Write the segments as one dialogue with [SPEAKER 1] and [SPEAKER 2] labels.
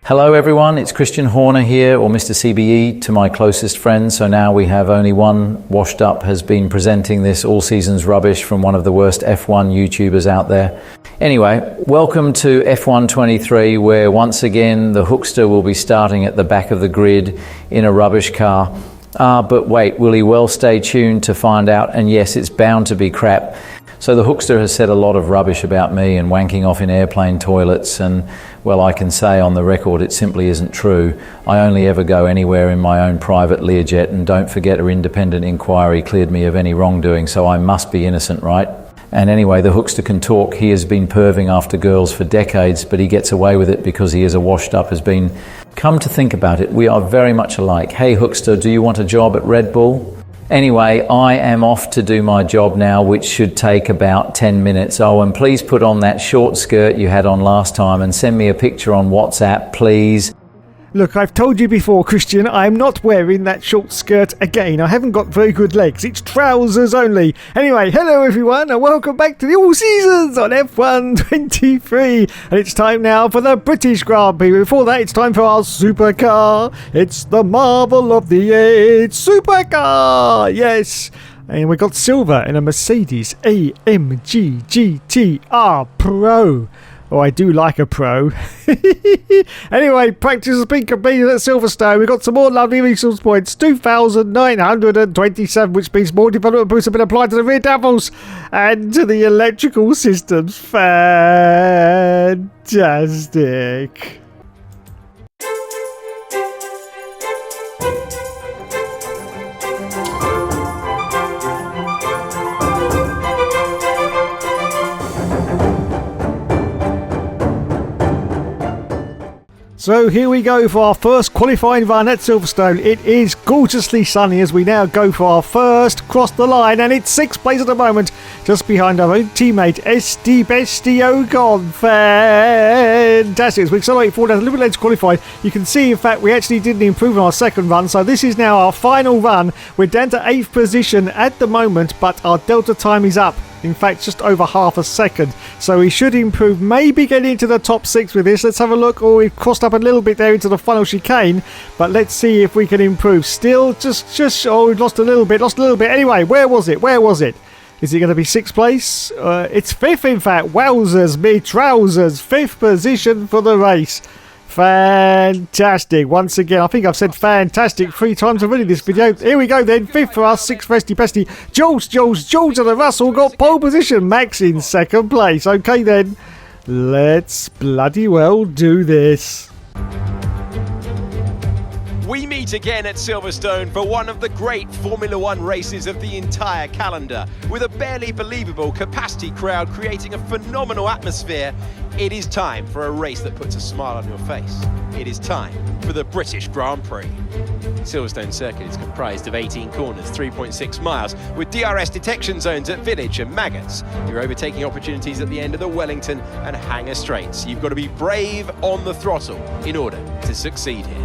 [SPEAKER 1] Hello everyone, it's Christian Horner here, or Mr. CBE to my closest friends. So now we have only one washed up has been presenting this all season's rubbish from one of the worst F1 YouTubers out there. Anyway, welcome to F1 23, where once again the Hookster will be starting at the back of the grid in a rubbish car. But wait, will he? Well, stay tuned to find out, and yes, it's bound to be crap. So the Hookster has said a lot of rubbish about me and wanking off in airplane toilets, and well, I can say on the record it simply isn't true. I only ever go anywhere in my own private Learjet, and don't forget her independent inquiry cleared me of any wrongdoing, so I must be innocent, right? And anyway, the Hookster can talk. He has been perving after girls for decades, but he gets away with it because he is a washed up has been. Come to think about it, we are very much alike. Hey Hookster, do you want a job at Red Bull? Anyway, I am off to do my job now, which should take about 10 minutes. Oh, and please put on that short skirt you had on last time and send me a picture on WhatsApp, please.
[SPEAKER 2] Look, I've told you before, Christian, I'm not wearing that short skirt again. I haven't got very good legs. It's trousers only. Anyway, hello everyone and welcome back to the All Seasons on F1 23. And it's time now for the British Grand Prix. Before that, it's time for our supercar. It's the marvel of the age, supercar. Yes. And we got silver in a Mercedes AMG GTR Pro. Oh, I do like a Pro. Anyway, practice has been completed at Silverstone. We've got some more lovely resource points. 2,927, which means more development boosts have been applied to the rear davels and to the electrical systems. Fantastic. So here we go for our first qualifying run at Silverstone. It is gorgeously sunny as we now go for our first cross the line, and it's 6th place at the moment, just behind our own teammate SD Bestie Ocon. Fantastic. As we accelerate forward a little bit later to qualify, you can see in fact we actually didn't improve on our second run, so this is now our final run. We're down to 8th position at the moment, but our delta time is up. In fact, just over half a second. So we should improve, maybe get into the top 6 with this. Let's have a look. Oh, we've crossed up a little bit there into the final chicane. But let's see if we can improve. Still, oh, we've lost a little bit. Anyway, where was it? Is it going to be 6th place? It's 5th, in fact. Wowzers, me trousers. 5th position for the race. Fantastic. Once again, I think I've said fantastic 3 times already this video. Here we go then. 5th for us, 6th Bestie Bestie. George and the Russell got pole position. Max in 2nd place. Okay then. Let's bloody well do this.
[SPEAKER 3] We meet again at Silverstone for one of the great Formula One races of the entire calendar. With a barely believable capacity crowd creating a phenomenal atmosphere, it is time for a race that puts a smile on your face. It is time for the British Grand Prix. Silverstone Circuit is comprised of 18 corners, 3.6 miles, with DRS detection zones at Village and Maggots. Your overtaking opportunities at the end of the Wellington and Hangar Straights. You've got to be brave on the throttle in order to succeed here.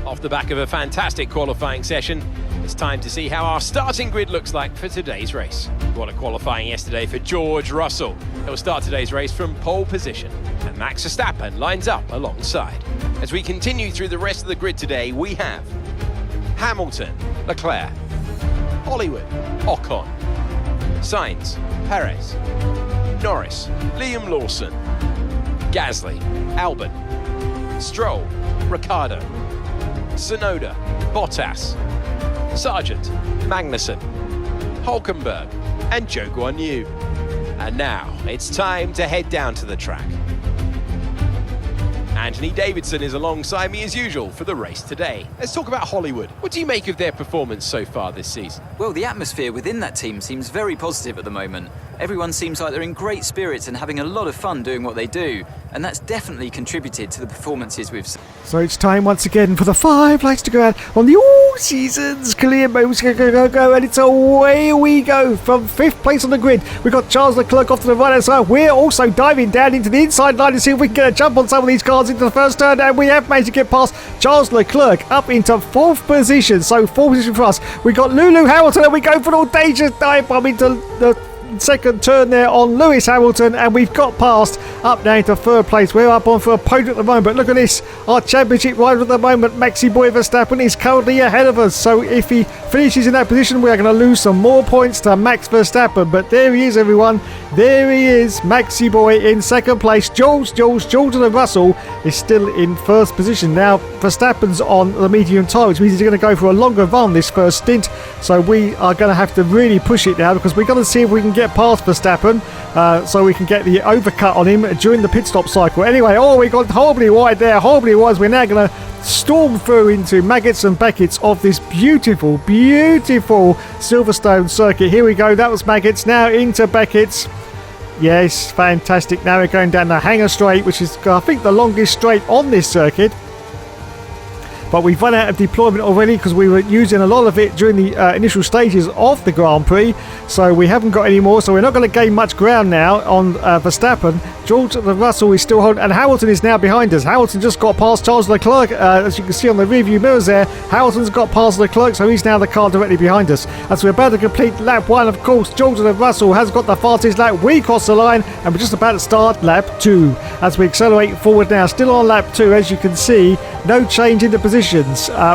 [SPEAKER 3] Off the back of a fantastic qualifying session, it's time to see how our starting grid looks like for today's race. What a qualifying yesterday for George Russell. He'll start today's race from pole position, and Max Verstappen lines up alongside. As we continue through the rest of the grid today, we have Hamilton, Leclerc, Hollywood, Ocon, Sainz, Perez, Norris, Liam Lawson, Gasly, Albon, Stroll, Ricciardo, Tsunoda, Bottas, Sargent, Magnussen, Hulkenberg, and Zhou Guanyu. And now it's time to head down to the track. Anthony Davidson is alongside me as usual for the race today. Let's talk about Hollywood. What do you make of their performance so far this season?
[SPEAKER 4] Well, the atmosphere within that team seems very positive at the moment. Everyone seems like they're in great spirits and having a lot of fun doing what they do, and that's definitely contributed to the performances we've seen.
[SPEAKER 2] So it's time once again for the 5 lights to go out on the All Seasons clear modes. Go, and it's away we go from 5th place on the grid. We've got Charles Leclerc off to the right hand side. We're also diving down into the inside line to see if we can get a jump on some of these cars into the first turn, and we have managed to get past Charles Leclerc up into 4th position. So 4th position for us. We got Lulu Hamilton, and we go for an audacious dive bomb into the second turn there on Lewis Hamilton, and we've got past up now into third place. We're up on for a podium at the moment, but look at this, our championship rider at the moment, Maxi Boy Verstappen, is currently ahead of us. So if he finishes in that position, we are going to lose some more points to Max Verstappen. But there he is, everyone. There he is, Maxi Boy in second place. George and Russell is still in first position. Now Verstappen's on the medium tyre, which means he's going to go for a longer run this first stint. So we are going to have to really push it now, because we're going to see if we can get past Verstappen, so we can get the overcut on him during the pit stop cycle. Anyway, we got horribly wide there, horribly wide. We're now going to storm through into Maggotts and Beckett's of this beautiful, beautiful Silverstone circuit. Here we go. That was Maggotts. Now into Beckett's. Yes, fantastic. Now we're going down the Hangar Straight, which is, I think, the longest straight on this circuit. But we've run out of deployment already, because we were using a lot of it during the initial stages of the Grand Prix. So we haven't got any more. So we're not going to gain much ground now on Verstappen. George Russell is still holding, and Hamilton is now behind us. Hamilton just got past Charles Leclerc. As you can see on the rearview mirrors there, Hamilton's got past Leclerc, so he's now the car directly behind us. As we're about to complete lap 1, of course, George Russell has got the fastest lap. We cross the line, and we're just about to start lap 2. As we accelerate forward now, still on lap 2, as you can see, no change in the positions.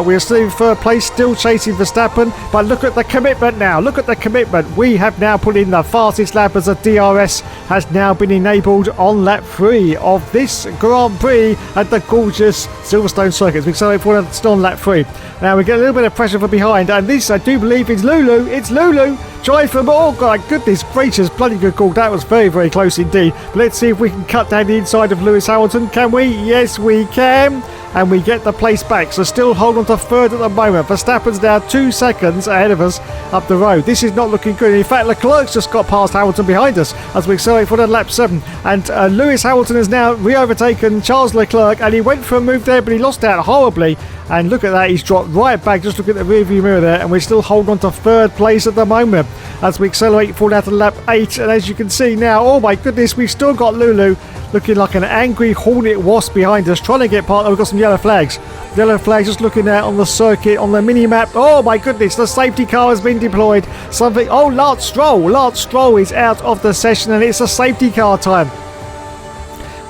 [SPEAKER 2] We're still in third place, still chasing Verstappen, but look at the commitment now. Look at the commitment. We have now put in the fastest lap, as a DRS has now been enabled on lap 3 of this Grand Prix at the gorgeous Silverstone circuit. We accelerate forward, still on lap 3. Now we get a little bit of pressure from behind, and this, I do believe, is Lulu. It's Lulu. Try from, oh god, goodness gracious, bloody good call. That was very, very close indeed. But let's see if we can cut down the inside of Lewis Hamilton. Can we? Yes, we can. And we get the place back. So still hold on to third at the moment. Verstappen's now 2 seconds ahead of us up the road. This is not looking good. In fact, Leclerc's just got past Hamilton behind us as we accelerate for lap 7. And Lewis Hamilton has now re-overtaken Charles Leclerc, and he went for a move there, but he lost out horribly. And look at that, he's dropped right back. Just look at the rearview mirror there, and we're still holding on to third place at the moment as we accelerate forward out to lap 8. And as you can see now, oh my goodness, we've still got Lulu looking like an angry hornet wasp behind us, trying to get part. We've got some yellow flags. Yellow flags just looking out on the circuit, on the mini-map. Oh my goodness, the safety car has been deployed. Something, oh, Lance Stroll is out of the session, and it's a safety car time.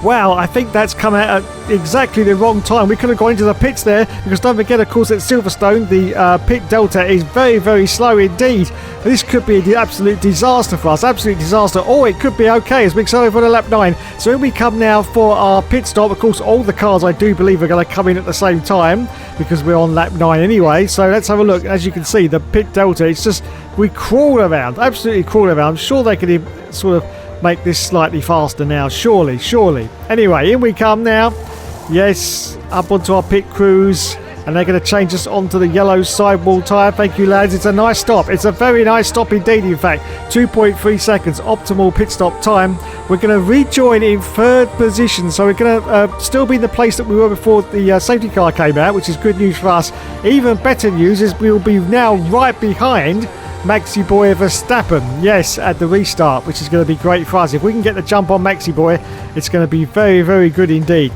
[SPEAKER 2] Wow, I think that's come out at exactly the wrong time. We could have gone into the pits there, because don't forget, of course, at Silverstone, the pit delta is very, very slow indeed. This could be an absolute disaster for us, absolute disaster. Or it could be okay as we accelerate for the lap 9. So when we come now for our pit stop, of course, all the cars, I do believe, are going to come in at the same time, because we're on lap 9 anyway. So let's have a look. As you can see, the pit delta, it's just, we crawl around, absolutely crawl around. I'm sure they could sort of make this slightly faster now, surely. Anyway, in we come now. Yes, up onto our pit crews, and they're going to change us onto the yellow sidewall tyre. Thank you, lads. It's a nice stop. It's a very nice stop indeed, in fact. 2.3 seconds optimal pit stop time. We're going to rejoin in third position, so we're going to still be in the place that we were before the safety car came out, which is good news for us. Even better news is we will be now right behind Maxi Boy Verstappen, yes, at the restart, which is going to be great for us. If we can get the jump on Maxi Boy, it's going to be very, very good indeed.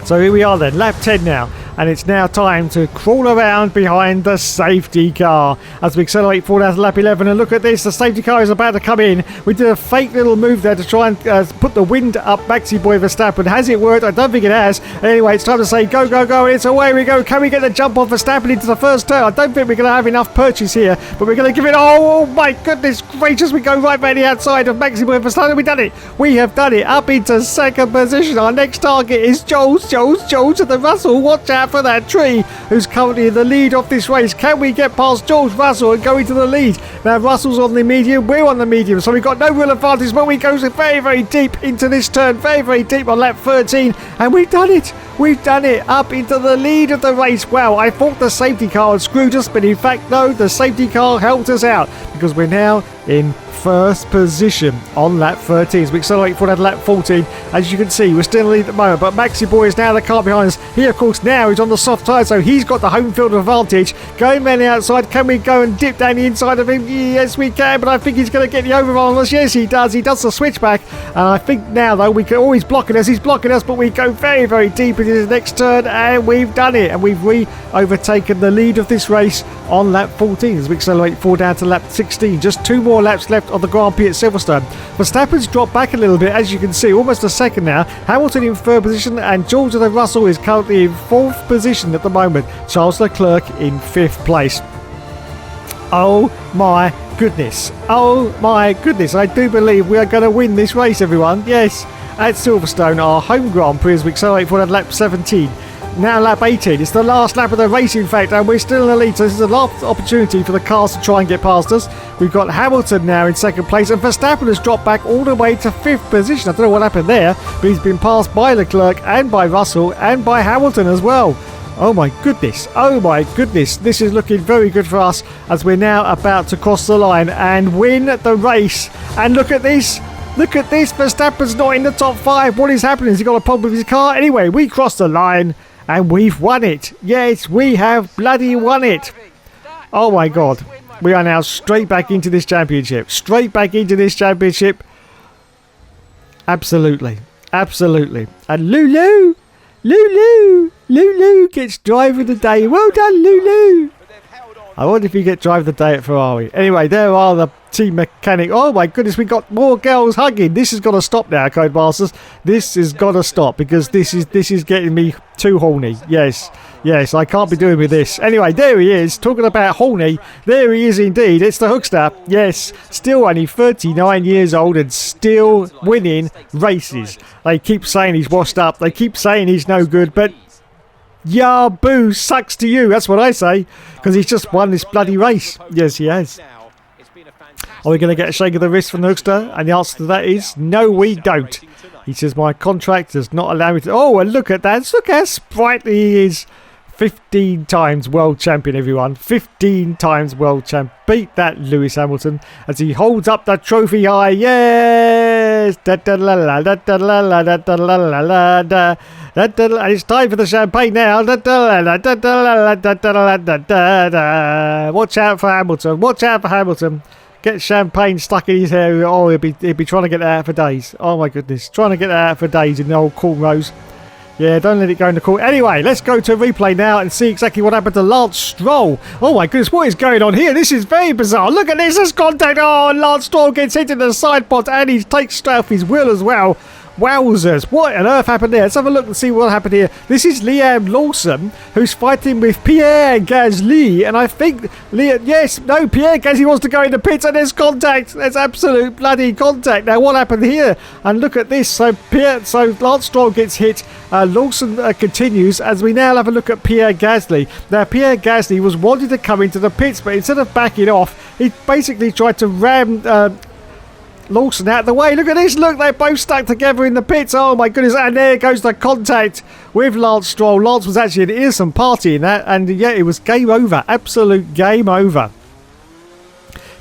[SPEAKER 2] So here we are then, lap 10 now, and it's now time to crawl around behind the safety car as we accelerate forward out to lap 11. And look at this, the safety car is about to come in. We did a fake little move there to try and put the wind up Maxi Boy Verstappen. Has it worked? I don't think it has. Anyway, it's time to say go, go, go. It's away we go. Can we get the jump on Verstappen into the first turn? I don't think we're going to have enough purchase here, but we're going to give it. Oh my goodness gracious, we go right by the outside of Maxi Boy Verstappen. We've done it. We have done it. Up into second position. Our next target is Jones at the Russell. Watch out for that tree, who's currently in the lead of this race. Can we get past George Russell and go into the lead? Now Russell's on the medium, we're on the medium, so we've got no real advantage, but we go very, very deep into this turn, very, very deep on lap 13, and we've done it. We've done it, up into the lead of the race. Wow, I thought the safety car had screwed us, but in fact no, the safety car helped us out, because we're now in first position on lap 13. As we accelerate forward at lap 14, as you can see, we're still in the lead at the moment, but Maxi Boy is now the car behind us. He, of course, now is on the soft tyre, so he's got the home field advantage. Going around the outside, can we go and dip down the inside of him? Yes, we can, but I think he's going to get the overrun on us. Yes, he does. He does the switchback, and I think now, though, we can always blocking us. He's blocking us, but we go very, very deep into the next turn, and we've done it, and we've overtaken the lead of this race on lap 14 as we accelerate forward down to lap 16. Just 2 more laps left of the Grand Prix at Silverstone. Verstappen's dropped back a little bit, as you can see, almost a second now. Hamilton in third position, and George Russell is currently in fourth position at the moment. Charles Leclerc in fifth place. Oh my goodness. Oh my goodness. I do believe we are going to win this race, everyone. Yes, at Silverstone, our home Grand Prix, as we accelerate forward at lap 17. Now lap 18. It's the last lap of the race, in fact, and we're still in the lead. So this is the last opportunity for the cars to try and get past us. We've got Hamilton now in second place, and Verstappen has dropped back all the way to fifth position. I don't know what happened there, but he's been passed by Leclerc and by Russell and by Hamilton as well. Oh my goodness. Oh my goodness. This is looking very good for us as we're now about to cross the line and win the race. And look at this. Look at this. Verstappen's not in the top 5. What is happening? Has he got a problem with his car? Anyway, we crossed the line. And we've won it. Yes, we have bloody won it. Oh my God. We are now straight back into this championship. Straight back into this championship. Absolutely. Absolutely. And Lulu gets driver of the day. Well done, Lulu. I wonder if you get driver of the day at Ferrari. Anyway, there are the team mechanic. Oh my goodness, we got more girls hugging. This has got to stop now, Codemasters. This has got to stop because this is getting me too horny. Yes, I can't be doing with this. Anyway, there he is. Talking about horny. There he is indeed. It's the Hookster. Yes, still only 39 years old and still winning races. They keep saying he's washed up. They keep saying he's no good, but yeah, boo, sucks to you. That's what I say, because he's just won this bloody race. Yes, he has. Are we going to get a shake of the wrist from the Hookster? And the answer to that is no, we don't. He says my contract does not allow me to. Oh, and look at that. Look how sprightly he is. 15 times world champion, everyone. 15 times world champ. Beat that, Lewis Hamilton, as he holds up the trophy high. Yes! And it's time for the champagne now. Watch out for Hamilton. Watch out for Hamilton. Get champagne stuck in his hair. Oh, he'll be trying to get that out for days. Oh my goodness. Trying to get that out for days in the old cornrows. Yeah, don't let it go in the court. Anyway, let's go to replay now and see exactly what happened to Lance Stroll. Oh my goodness, what is going on here? This is very bizarre. Look at this, there's contact. Oh, Lance Stroll gets hit in the side pot and he takes off his wheel as well. Wowzers, what on earth happened there? Let's have a look and see what happened here. This is Liam Lawson, who's fighting with Pierre Gasly, and I think Pierre Gasly wants to go in the pits, and there's contact. There's absolute bloody contact. Now, what happened here? And look at this. So Lance Stroll gets hit. Lawson continues, as we now have a look at Pierre Gasly. Now, Pierre Gasly was wanting to come into the pits, but instead of backing off, he basically tried to ram Lawson out of the way. Look at this. Look, they're both stuck together in the pits. Oh my goodness. And there goes the contact with Lance Stroll. Lance was actually an innocent party in that. And yeah, it was game over. Absolute game over.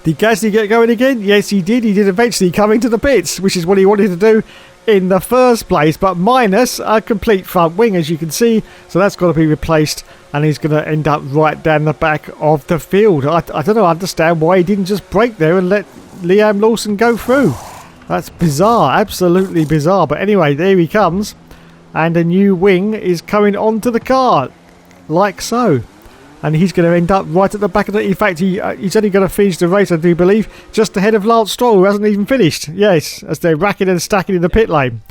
[SPEAKER 2] Did Gasly get going again? Yes, he did. He did eventually come into the pits, which is what he wanted to do in the first place, but minus a complete front wing, as you can see. So that's got to be replaced, and he's going to end up right down the back of the field. I don't understand why he didn't just brake there and let Liam Lawson go through. That's bizarre, absolutely bizarre. But anyway, there he comes, and a new wing is coming onto the car, like so. And he's going to end up right at the back of the... In fact, he's only going to finish the race, I do believe, just ahead of Lance Stroll, who hasn't even finished. Yes, as they're racking and stacking in the pit lane.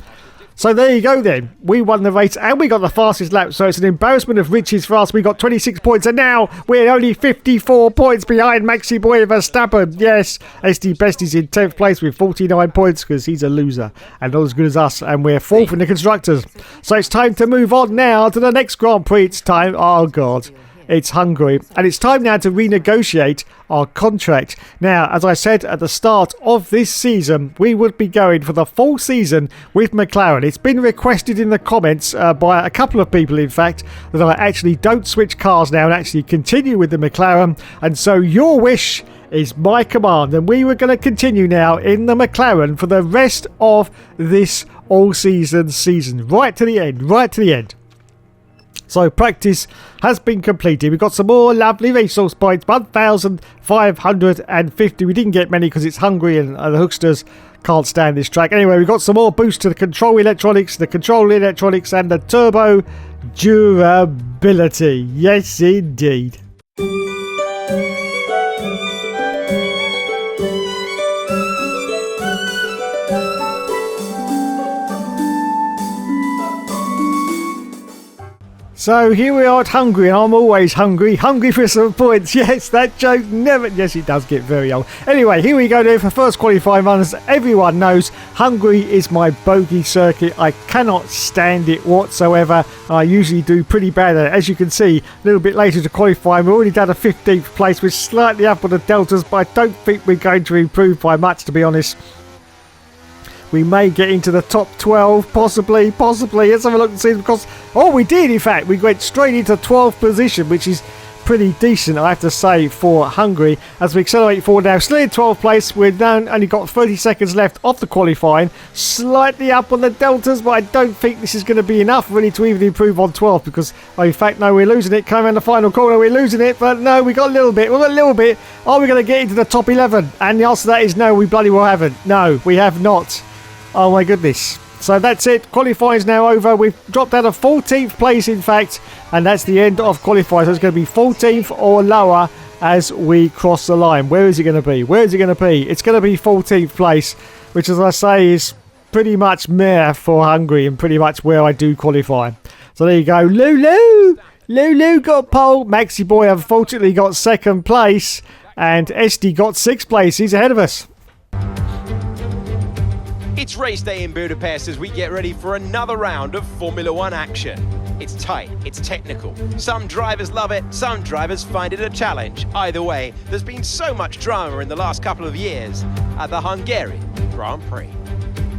[SPEAKER 2] So there you go then. We won the race and we got the fastest lap. So it's an embarrassment of riches for us. We got 26 points and now we're only 54 points behind Maxi Boy Verstappen. Yes, SD Bestie's in 10th place with 49 points because he's a loser and not as good as us. And we're 4th in the Constructors. So it's time to move on now to the next Grand Prix. It's time. Oh, God. It's Hungary, and it's time now to renegotiate our contract. Now, as I said at the start of this season, we would be going for the full season with McLaren. It's been requested in the comments by a couple of people, in fact, that I actually don't switch cars now and actually continue with the McLaren. And so your wish is my command, and we were going to continue now in the McLaren for the rest of this all-season season, right to the end. So practice has been completed. We've got some more lovely resource points, 1,550. We didn't get many because it's Hungary and the Hooksters can't stand this track. Anyway, we've got some more boost to the control electronics, and the turbo durability. Yes, indeed. So here we are at Hungary, and I'm always hungry for some points. Yes, that joke never... Yes, it does get very old. Anyway, here we go then for first qualifying run. As everyone knows, Hungary is my bogey circuit. I cannot stand it whatsoever. I usually do pretty bad at it. As you can see, a little bit later to qualify, we're already down to 15th place. We're slightly up on the deltas, but I don't think we're going to improve by much, to be honest. We may get into the top 12, possibly. Let's have a look and see, because... Oh, we did, in fact. We went straight into 12th position, which is pretty decent, I have to say, for Hungary. As we accelerate forward now, still in 12th place. We're down, only got 30 seconds left off the qualifying. Slightly up on the deltas, but I don't think this is going to be enough, really, to even improve on 12th, because, oh, in fact, no, we're losing it. Coming around the final corner, we're losing it, but no, we got a little bit. We've got a little bit. Are we going to get into the top 11? And the answer to that is no, we bloody well haven't. No, we have not. Oh my goodness. So that's it. Qualifying's now over. We've dropped out of 14th place, in fact, and that's the end of qualifying. So it's going to be 14th or lower as we cross the line. Where is it going to be? Where is it going to be? It's going to be 14th place, which, as I say, is pretty much meh for Hungary and pretty much where I do qualify. So there you go. Lulu got pole. Maxi Boy unfortunately got second place, and Esti got 6th place. He's ahead of us.
[SPEAKER 3] It's race day in Budapest as we get ready for another round of Formula One action. It's tight, it's technical. Some drivers love it, some drivers find it a challenge. Either way, there's been so much drama in the last couple of years at the Hungarian Grand Prix.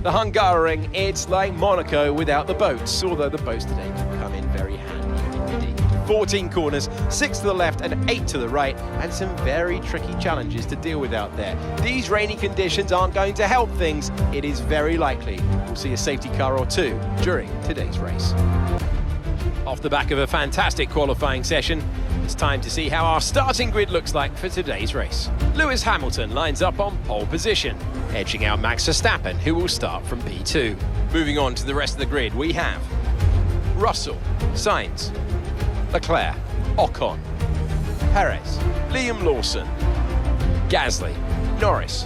[SPEAKER 3] The Hungaroring, it's like Monaco without the boats, although the boats today can come in very handy indeed. 14 corners, 6 to the left and 8 to the right, and some very tricky challenges to deal with out there. These rainy conditions aren't going to help things. It is very likely we'll see a safety car or two during today's race. Off the back of a fantastic qualifying session, it's time to see how our starting grid looks like for today's race. Lewis Hamilton lines up on pole position, edging out Max Verstappen, who will start from P2. Moving on to the rest of the grid, we have Russell, Sainz, Leclerc, Ocon, Perez, Liam Lawson, Gasly, Norris,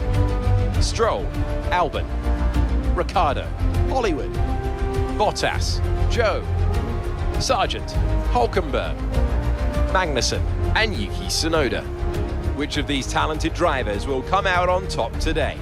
[SPEAKER 3] Stroll, Albon, Ricciardo, Hollywood, Bottas, Joe, Sargent, Hulkenberg, Magnussen and Yuki Tsunoda. Which of these talented drivers will come out on top today?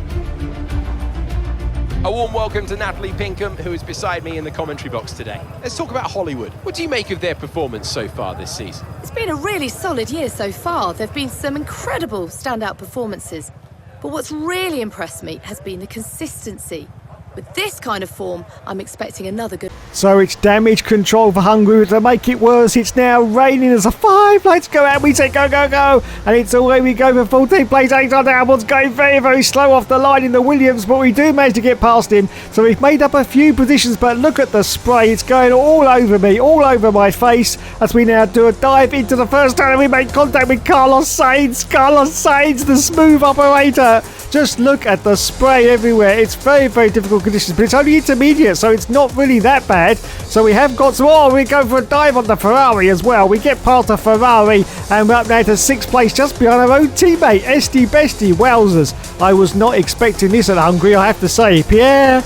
[SPEAKER 3] A warm welcome to Natalie Pinkham, who is beside me in the commentary box today. Let's talk about Hollywood. What do you make of their performance so far this season?
[SPEAKER 5] It's been a really solid year so far. There have been some incredible standout performances. But what's really impressed me has been the consistency. With this kind of form, I'm expecting another good...
[SPEAKER 2] So it's damage control for Hungary. To make it worse, it's now raining as a 5. Let's go out. We say go, go, go. And it's away we go for 14th place. Alexander Albon's going very, very slow off the line in the Williams, but we do manage to get past him. So we've made up a few positions, but look at the spray. It's going all over me, all over my face, as we now do a dive into the first turn and we make contact with Carlos Sainz. Carlos Sainz, the smooth operator. Just look at the spray everywhere. It's very, very difficult conditions, but it's only intermediate, so it's not really that bad. So we have got some... Oh, we go for a dive on the Ferrari as well. We get past the Ferrari, and we're up now to 6th place, just behind our own teammate, Esti Besti. Wowzers. I was not expecting this at Hungary, I have to say. Pierre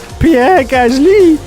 [SPEAKER 2] Gasly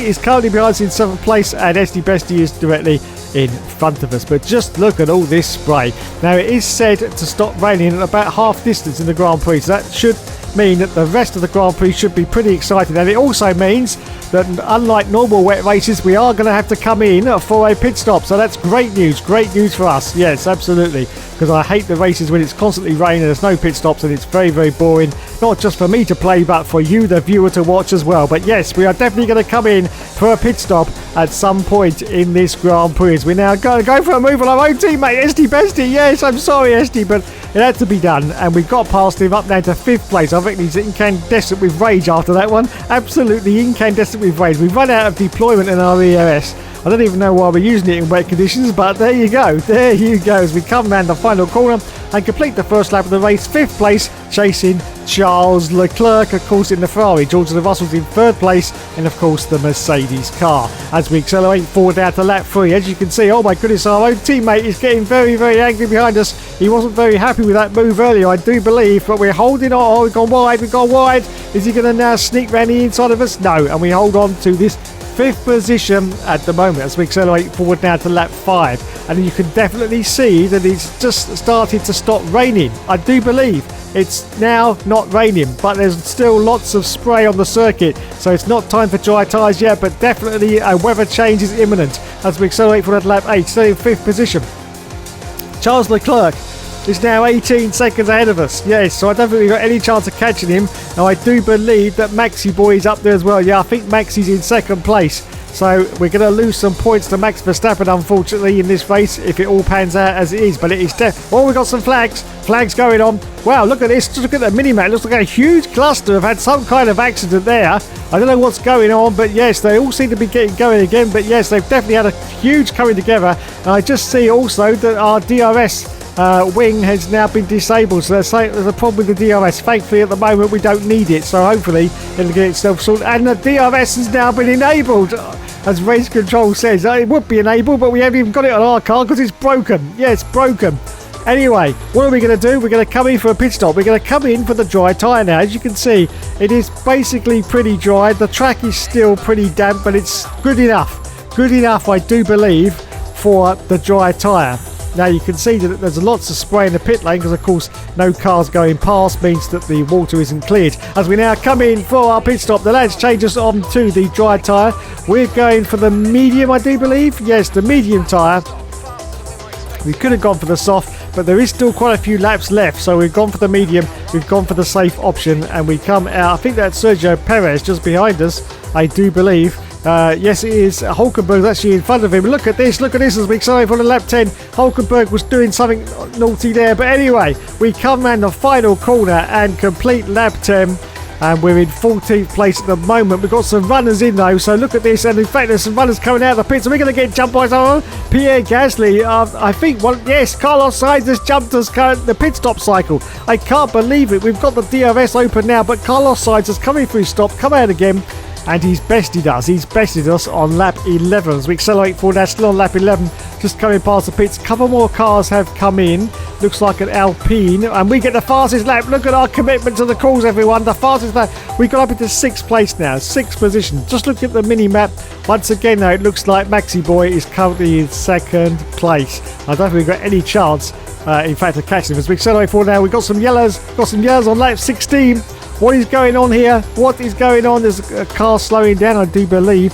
[SPEAKER 2] is currently behind us in 7th place, and Esti Besti is directly in front of us. But just look at all this spray. Now, it is said to stop raining at about half distance in the Grand Prix, so that should mean that the rest of the Grand Prix should be pretty exciting. And it also means that, unlike normal wet races, we are going to have to come in for a pit stop. So that's great news for us. Yes, absolutely, because I hate the races when it's constantly raining, there's no pit stops, and it's very, very boring, not just for me to play, but for you, the viewer, to watch as well. But yes, we are definitely going to come in for a pit stop at some point in this Grand Prix. We're now going to go for a move on our own teammate, Esti Besti. Yes, I'm sorry, Esti, but it had to be done, and we've got past him, up now to 5th place. I think he's incandescent with rage after that one. Absolutely incandescent with rage. We've run out of deployment in our ERS. I don't even know why we're using it in wet conditions, but there you go. There you go, as we come round the final corner and complete the first lap of the race. 5th place, chasing Charles Leclerc, of course, in the Ferrari. George Russell's in 3rd place, and of course the Mercedes car. As we accelerate forward out to lap 3, as you can see, oh my goodness, our own teammate is getting very, very angry behind us. He wasn't very happy with that move earlier, I do believe, but we're holding on. Oh, we've gone wide. Is he going to now sneak round the inside of us? No, and we hold on to this 5th position at the moment as we accelerate forward now to lap 5. And you can definitely see that it's just started to stop raining. I do believe it's now not raining, but there's still lots of spray on the circuit. So it's not time for dry tyres yet, but definitely a weather change is imminent as we accelerate forward to lap 8. Still in 5th position. Charles Leclerc is now 18 seconds ahead of us. Yes, so I don't think we've got any chance of catching him. Now, I do believe that Maxi Boy is up there as well. Yeah, I think Maxi's in 2nd place. So we're going to lose some points to Max Verstappen, unfortunately, in this race if it all pans out as it is. But it is oh, we've got some flags. Flags going on. Wow, look at this. Just look at the mini-map. It looks like a huge cluster have had some kind of accident there. I don't know what's going on, but yes, they all seem to be getting going again. But yes, they've definitely had a huge coming together. And I just see also that our DRS wing has now been disabled, so there's a problem with the DRS. Thankfully at the moment we don't need it, so hopefully it'll get itself sorted. And the DRS has now been enabled, as race control says. It would be enabled, but we haven't even got it on our car because it's broken. Yeah, it's broken. Anyway, what are we going to do? We're going to come in for a pit stop. We're going to come in for the dry tyre now. As you can see, it is basically pretty dry. The track is still pretty damp, but it's good enough. Good enough, I do believe, for the dry tyre. Now you can see that there's lots of spray in the pit lane because of course no cars going past means that the water isn't cleared. As we now come in for our pit stop, the lads change us on to the dry tyre. We're going for the medium, I do believe. Yes, the medium tyre. We could have gone for the soft, but there is still quite a few laps left, so we've gone for the medium, we've gone for the safe option, and we come out. I think that's Sergio Perez just behind us, I do believe. Yes, it is. Hulkenberg's actually in front of him. Look at this as we accelerate for the lap 10. Hulkenberg was doing something naughty there. But anyway, we come around the final corner and complete lap 10. And we're in 14th place at the moment. We've got some runners in though, so look at this. And in fact, there's some runners coming out of the pits. So we're going to get jumped by someone. Pierre Gasly, I think, yes, Carlos Sainz has jumped us the pit stop cycle. I can't believe it. We've got the DRS open now, but Carlos Sainz is coming through stop, come out again. And he's bested us. He's bested us on lap 11. As we accelerate forward, that's still on lap 11. Just coming past the pits. A couple more cars have come in. Looks like an Alpine. And we get the fastest lap. Look at our commitment to the cause, everyone. The fastest lap. We got up into 6th place now. 6th position. Just look at the mini-map. Once again, though, it looks like Maxi Boy is currently in 2nd place. I don't think we've got any chance, in fact, of catching him. As we accelerate forward now, we've got some yellows. Got some yellows on lap 16. What is going on here? What is going on? There's a car slowing down, I do believe.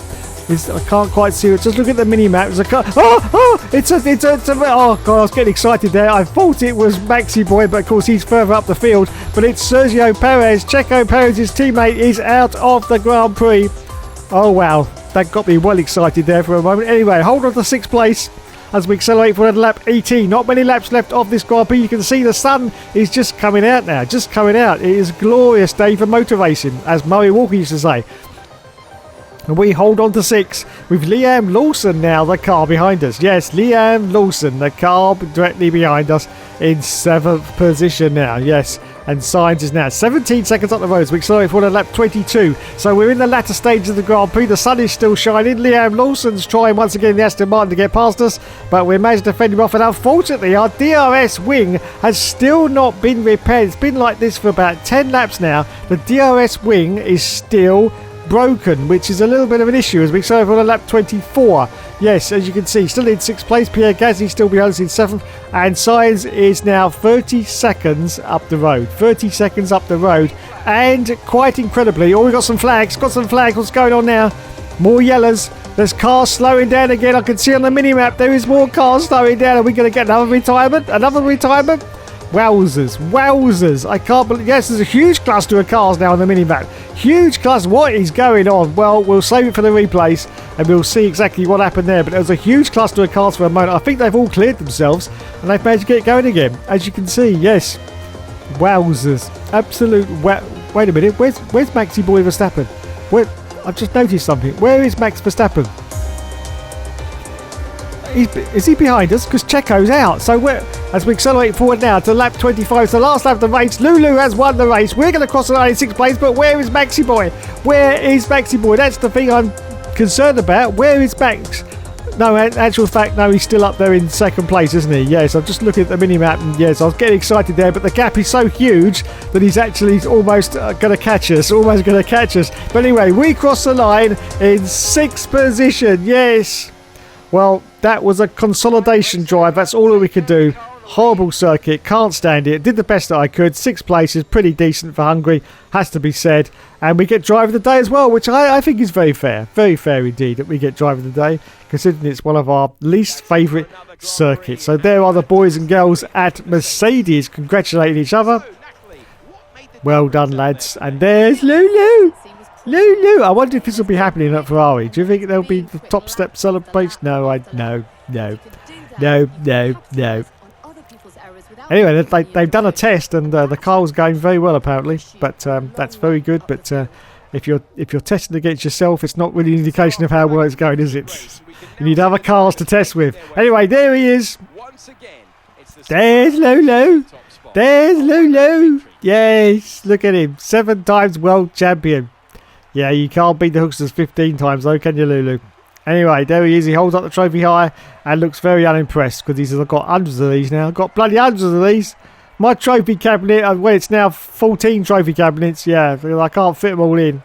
[SPEAKER 2] I can't quite see it. Just look at the mini-map. There's a car. Oh, it's a, oh, God, I was getting excited there. I thought it was Maxi Boy, but of course he's further up the field. But it's Sergio Perez. Checo Perez's teammate is out of the Grand Prix. Oh, wow. That got me well excited there for a moment. Anyway, hold on to 6th place as we accelerate for lap 18. Not many laps left of this Grand Prix. You can see the sun is just coming out now. Just coming out. It is a glorious day for motor racing, as Murray Walker used to say. And we hold on to 6 with Liam Lawson now, the car behind us. Yes, Liam Lawson, the car directly behind us in 7th position now. Yes, and Sainz is now 17 seconds up the road. We accelerate for lap 22. So we're in the latter stage of the Grand Prix. The sun is still shining. Liam Lawson's trying once again the Aston Martin to get past us, but we managed to fend him off. And unfortunately, our DRS wing has still not been repaired. It's been like this for about 10 laps now. The DRS wing is still broken, which is a little bit of an issue as we go over on lap 24. Yes, as you can see, still in 6th place. Pierre Gasly still behind us in 7th, and Sainz is now 30 seconds up the road. 30 seconds up the road, and quite incredibly, oh, we've got some flags. What's going on now? More yellows. There's cars slowing down again. I can see on the mini-map there is more cars slowing down. Are we going to get another retirement? Wowzers. I can't believe. Yes, there's a huge cluster of cars now on the mini-map. Huge cluster. What is going on? Well, we'll save it for the replays and we'll see exactly what happened there. But there's a huge cluster of cars for a moment. I think they've all cleared themselves and they've managed to get going again. As you can see, yes. Wowzers. Absolute. Wait a minute. Where's Maxi Boy Verstappen? I've just noticed something. Where is Max Verstappen? Is he behind us? Because Checo's out. So as we accelerate forward now to lap 25, it's the last lap of the race. Lulu has won the race. We're going to cross the line in 6th place, but where is Maxi Boy? That's the thing I'm concerned about. Where is Max? No, in actual fact, no, he's still up there in second place, isn't he? Yes, I'm just looking at the mini-map, and yes, I was getting excited there, but the gap is so huge that he's actually almost going to catch us, But anyway, we cross the line in 6th position, yes. Well, that was a consolidation drive, that's all that we could do. Horrible circuit, can't stand it. Did the best that I could. 6th place is pretty decent for Hungary, has to be said. And we get driver of the day as well, which I think is very fair. Very fair indeed that we get driver of the day, considering it's one of our least favourite circuits. So there are the boys and girls at Mercedes congratulating each other. Well done, lads. And there's Lulu. Lulu. I wonder if this will be happening at Ferrari. Do you think there'll be the top step celebration? No. Anyway, they've done a test, and the car was going very well apparently. But that's very good. But if you're testing against yourself, it's not really an indication of how well it's going, is it? You need other cars to test with. Anyway, there he is. There's Lulu. There's Lulu. Yes, look at him. 7 times world champion. Yeah, you can't beat the Hooksters 15 times though, can you, Lulu? Anyway, there he is. He holds up the trophy high and looks very unimpressed because he's got hundreds of these now. Got bloody hundreds of these. My trophy cabinet, well, it's now 14 trophy cabinets. Yeah, I can't fit them all in.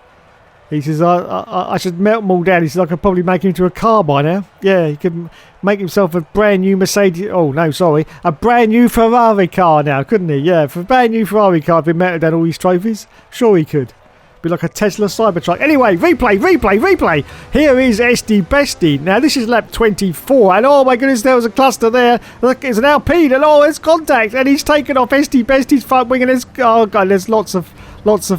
[SPEAKER 2] He says, I should melt them all down. He says, I could probably make him into a car by now. Yeah, he could make himself a brand new Mercedes. Oh, no, sorry. A brand new Ferrari car now, couldn't he? Yeah, for a brand new Ferrari car, if he melted down all these trophies, sure he could. Be like a Tesla Cybertruck. Anyway, replay. Here is SD Bestie. Now, this is lap 24. And oh my goodness, there was a cluster there. Look, it's an Alpine. And oh, there's contact. And he's taken off SD Bestie's front wing. And there's, oh God, there's lots of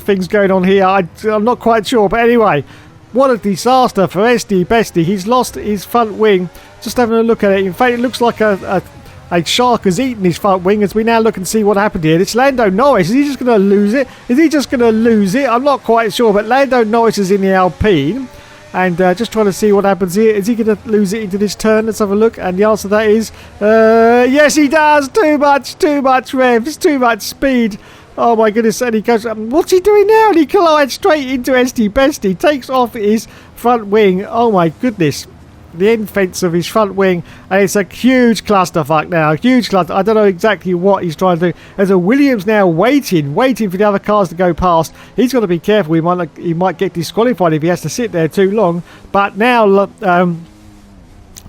[SPEAKER 2] things going on here. I'm not quite sure. But anyway, what a disaster for SD Bestie. He's lost his front wing. Just having a look at it. In fact, it looks like a shark has eaten his front wing as we now look and see what happened here. It's Lando Norris. Is he just going to lose it? I'm not quite sure, but Lando Norris is in the Alpine. And just trying to see what happens here. Is he going to lose it into this turn? Let's have a look. And the answer to that is, yes, he does. Too much revs, too much speed. Oh my goodness. And he goes, what's he doing now? And he collides straight into SD Bestie. Takes off his front wing. Oh my goodness. The end fence of his front wing, and it's a huge clusterfuck now. Huge cluster. I don't know exactly what he's trying to do. There's a Williams now waiting for the other cars to go past. He's got to be careful. He might get disqualified if he has to sit there too long. But now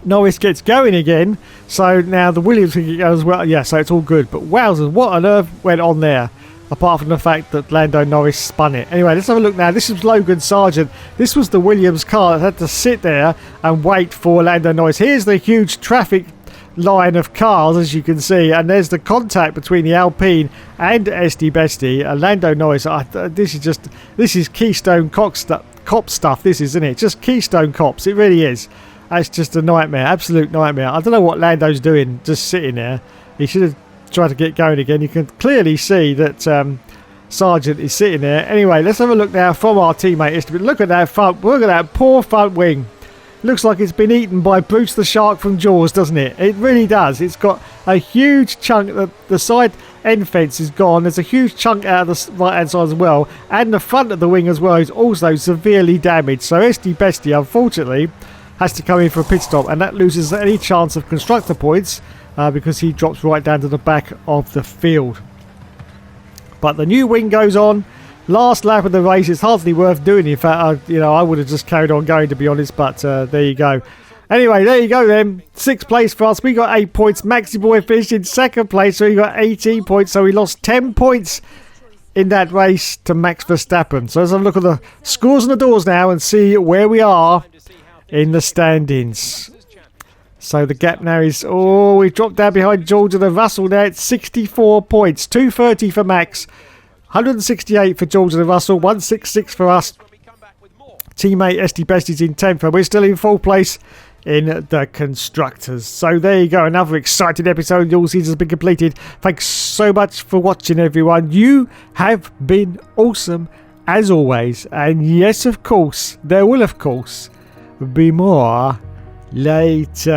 [SPEAKER 2] Norris gets going again, so now the Williams can go as well. Yeah, so it's all good. But wowzers, what on earth went on there? Apart from the fact that Lando Norris spun it. Anyway, let's have a look now. This is Logan Sargent. This was the Williams car that had to sit there and wait for Lando Norris. Here's the huge traffic line of cars, as you can see. And there's the contact between the Alpine and SD Bestie. And Lando Norris, this is Keystone Cop stuff, this is, isn't it? Just Keystone Cops. It really is. It's just a nightmare. Absolute nightmare. I don't know what Lando's doing, just sitting there. He should have try to get going again. You can clearly see that Sargent is sitting there. Anyway, let's have a look now from our teammate. Look at that look at that poor front wing. Looks like it's been eaten by Bruce the Shark from Jaws, doesn't it? It really does. It's got a huge chunk. The side end fence is gone. There's a huge chunk out of the right hand side as well, and the front of the wing as well is also severely damaged. So SD Bestie, unfortunately, has to come in for a pit stop, and that loses any chance of constructor points. Because he drops right down to the back of the field. But the new wing goes on. Last lap of the race. It's hardly worth doing. In fact, I would have just carried on going, to be honest. But there you go. Anyway, there you go then. 6th place for us. We got 8 points. Maxi Boy finished in 2nd place, so he got 18 points. So he lost 10 points in that race to Max Verstappen. So let's have a look at the scores on the doors now and see where we are in the standings. So the gap now is, we've dropped down behind George and Russell now. It's 64 points. 230 for Max. 168 for George and Russell. 166 for us. Teammate SD Bestie's in 10th. And we're still in 4th place in the Constructors. So there you go. Another exciting episode of Your Season has been completed. Thanks so much for watching, everyone. You have been awesome as always. And yes, of course, there will, of course, be more later.